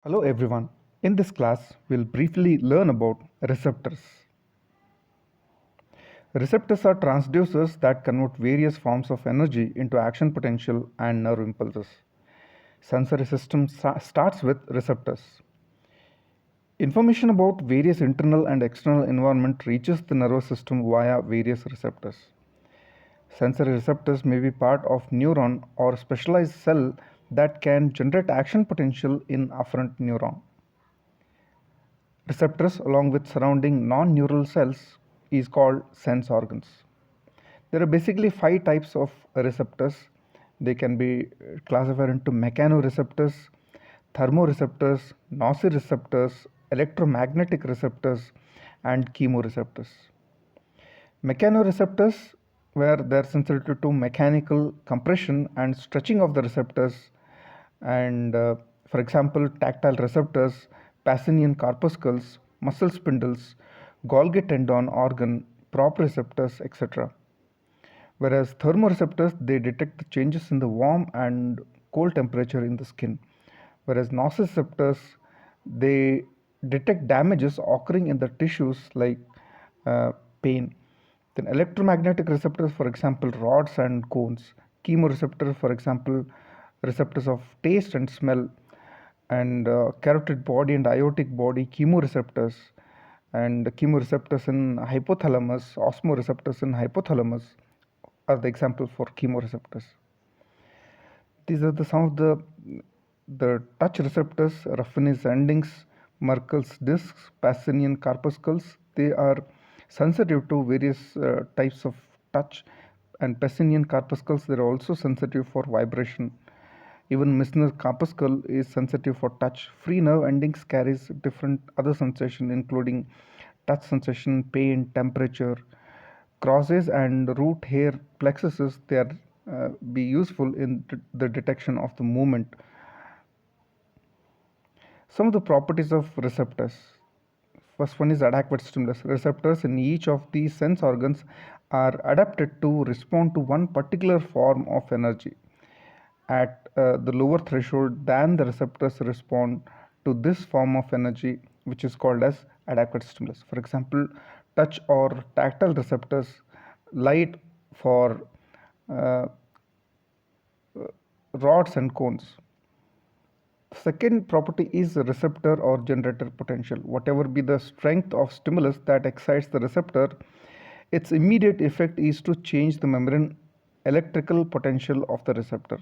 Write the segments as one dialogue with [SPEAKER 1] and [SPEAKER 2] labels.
[SPEAKER 1] Hello everyone. In this class, we'll briefly learn about receptors. Receptors are transducers that convert various forms of energy into action potential and nerve impulses. Sensory system starts with receptors. Information about various internal and external environment reaches the nervous system via various receptors. Sensory receptors may be part of neuron or specialized cell that can generate action potential in afferent neuron. Receptors, along with surrounding non-neural cells, is called sense organs. There are basically 5 types of receptors. They can be classified into mechanoreceptors, thermoreceptors, nociceptors, electromagnetic receptors, and chemoreceptors. Mechanoreceptors, where they are sensitive to mechanical compression and stretching of the receptors, and for example, tactile receptors, pacinian corpuscles, muscle spindles, Golgi tendon organ, proprioceptors, etc. Whereas thermoreceptors, they detect the changes in the warm and cold temperature in the skin. Whereas nociceptors, they detect damages occurring in the tissues like pain. Then electromagnetic receptors, for example, rods and cones. Chemoreceptors, for example, receptors of taste and smell. And carotid body and aortic body chemoreceptors, and chemoreceptors in hypothalamus, osmoreceptors in hypothalamus are the examples for chemoreceptors. These are some of the touch receptors, Raffin's endings, Merkel's discs, Pacinian corpuscles. They are sensitive to various types of touch, and Pacinian corpuscles, they are also sensitive for vibration. Even Misner's corpuscle is sensitive for touch. Free nerve endings carries different other sensation, including touch sensation, pain, temperature. Crosses and root hair plexuses, they are be useful in the detection of the movement. Some of the properties of receptors. First one is adequate stimulus. Receptors in each of these sense organs are adapted to respond to one particular form of energy at the lower threshold than the receptors respond to this form of energy, which is called as adequate stimulus. For example, touch or tactile receptors, light for uh, rods and cones. Second property is receptor or generator potential. Whatever be the strength of stimulus that excites the receptor, its immediate effect is to change the membrane electrical potential of the receptor.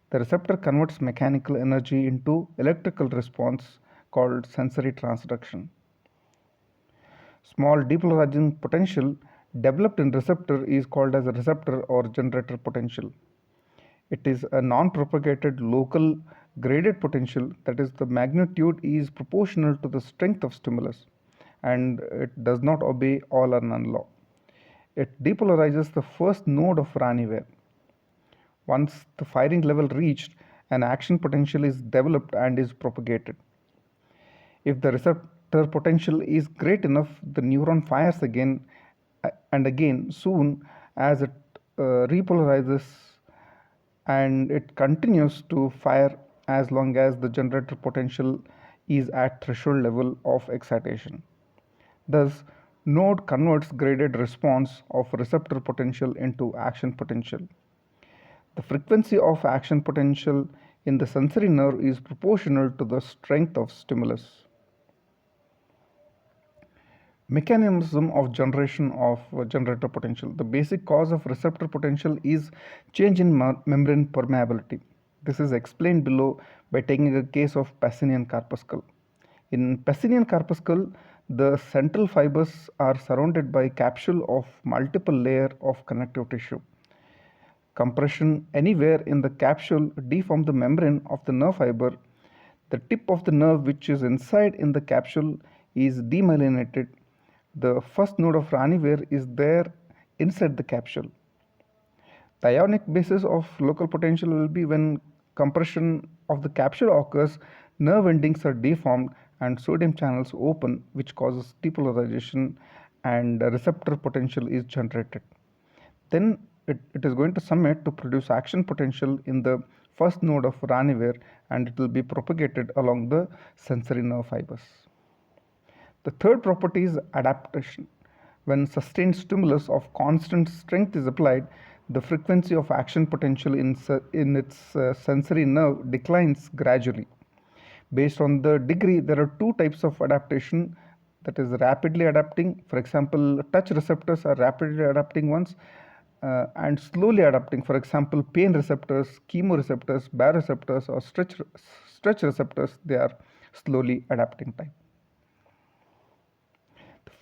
[SPEAKER 1] The receptor converts mechanical energy into electrical response called sensory transduction. Small depolarizing potential developed in receptor is called as a receptor or generator potential. It is a non-propagated local graded potential, that is, the magnitude is proportional to the strength of stimulus and it does not obey all or none law. It depolarizes the first node of Ranvier. Once the firing level reached, an action potential is developed and is propagated. If the receptor potential is great enough, the neuron fires again and again soon as it repolarizes, and it continues to fire as long as the generator potential is at threshold level of excitation. Thus, node converts graded response of receptor potential into action potential. The frequency of action potential in the sensory nerve is proportional to the strength of stimulus. Mechanism of generation of generator potential. The basic cause of receptor potential is change in membrane permeability. This is explained below by taking a case of Pacinian corpuscle. In Pacinian corpuscle, the central fibers are surrounded by capsule of multiple layer of connective tissue. Compression anywhere in the capsule deform the membrane of the nerve fiber. The tip of the nerve which is inside in the capsule is demyelinated. The first node of Ranvier is there inside the capsule. The ionic basis of local potential will be when compression of the capsule occurs, nerve endings are deformed and sodium channels open, which causes depolarization and receptor potential is generated. Then it is going to summate to produce action potential in the first node of Ranvier, and it will be propagated along the sensory nerve fibers. The third property is adaptation. When sustained stimulus of constant strength is applied, the frequency of action potential in its sensory nerve declines gradually. Based on the degree, there are two types of adaptation, that is rapidly adapting. For example, touch receptors are rapidly adapting ones, and slowly adapting. For example, pain receptors, chemoreceptors, baroreceptors, or stretch receptors, they are slowly adapting type.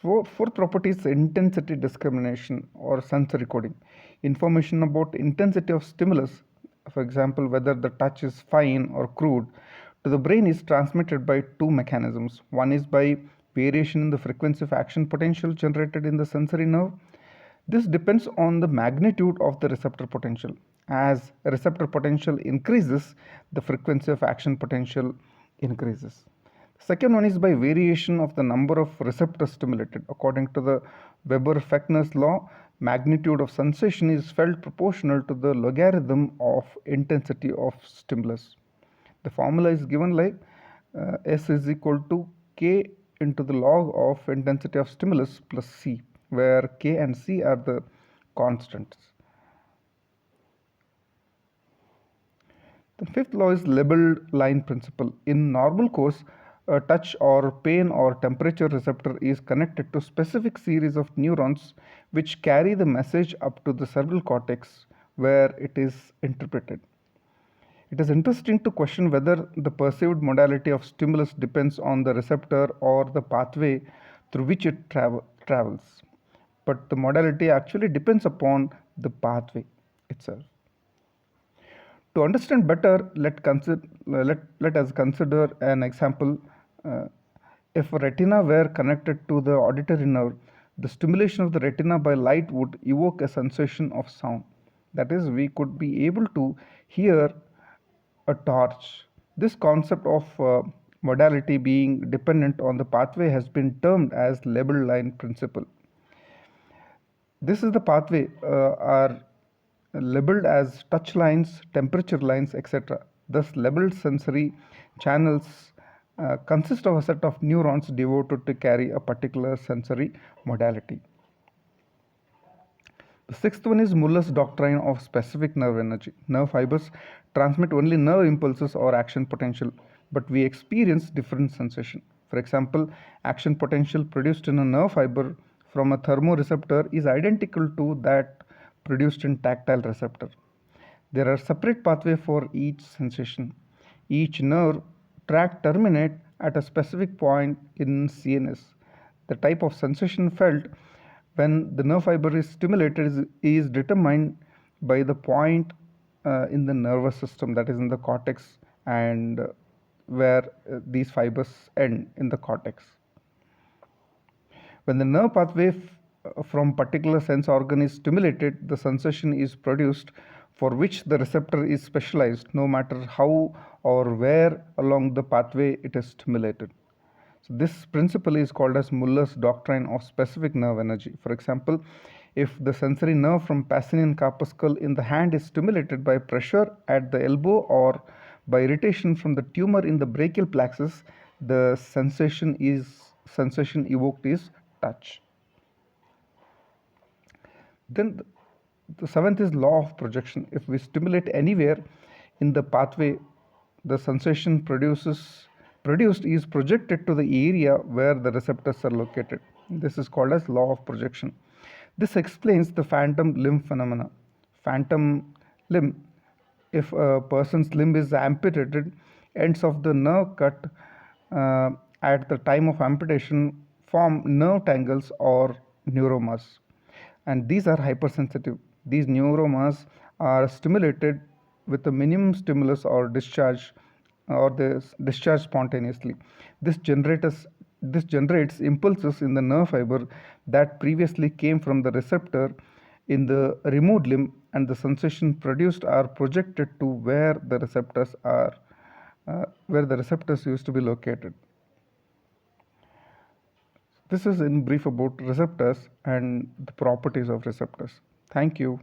[SPEAKER 1] Fourth property is intensity discrimination or sensory coding. Information about intensity of stimulus, for example, whether the touch is fine or crude, to the brain is transmitted by two mechanisms. One is by variation in the frequency of action potential generated in the sensory nerve. This depends on the magnitude of the receptor potential. As receptor potential increases, the frequency of action potential increases. Second one is by variation of the number of receptors stimulated. According to the Weber Fechner's law, magnitude of sensation is felt proportional to the logarithm of intensity of stimulus. The formula is given like S is equal to K into the log of intensity of stimulus plus C, where K and C are the constants. The fifth law is labeled line principle. In normal course, a touch or pain or temperature receptor is connected to specific series of neurons which carry the message up to the cerebral cortex where it is interpreted. It is interesting to question whether the perceived modality of stimulus depends on the receptor or the pathway through which it travels. But the modality actually depends upon the pathway itself. To understand better, let us consider an example. If a retina were connected to the auditory nerve, the stimulation of the retina by light would evoke a sensation of sound. That is, we could be able to hear a torch. This concept of modality being dependent on the pathway has been termed as labeled line principle. This is the pathway are labeled as touch lines, temperature lines, etc. Thus, labeled sensory channels consist of a set of neurons devoted to carry a particular sensory modality. The sixth one is Muller's doctrine of specific nerve energy. Nerve fibers transmit only nerve impulses or action potential, but we experience different sensation. For example, action potential produced in a nerve fiber from a thermoreceptor is identical to that produced in tactile receptor. There are separate pathways for each sensation. Each nerve tract terminates at a specific point in CNS. The type of sensation felt when the nerve fiber is stimulated is determined by the point in the nervous system, that is in the cortex, and where these fibers end in the cortex. When the nerve pathway from particular sense organ is stimulated, the sensation is produced for which the receptor is specialized, no matter how or where along the pathway it is stimulated. So this principle is called as Muller's doctrine of specific nerve energy. For example, if the sensory nerve from pacinian corpuscle in the hand is stimulated by pressure at the elbow or by irritation from the tumor in the brachial plexus, the sensation evoked is touch. Then the seventh is law of projection. If we stimulate anywhere in the pathway, the sensation produced is projected to the area where the receptors are located. This is called as law of projection. This explains the phantom limb phenomena. Phantom limb, if a person's limb is amputated, ends of the nerve cut at the time of amputation form nerve tangles or neuromas, and these are hypersensitive. These neuromas are stimulated with a minimum stimulus or discharge, or they discharge spontaneously. This generates impulses in the nerve fiber that previously came from the receptor in the removed limb, and the sensation produced are projected to where the receptors used to be located. This is in brief about receptors and the properties of receptors. Thank you.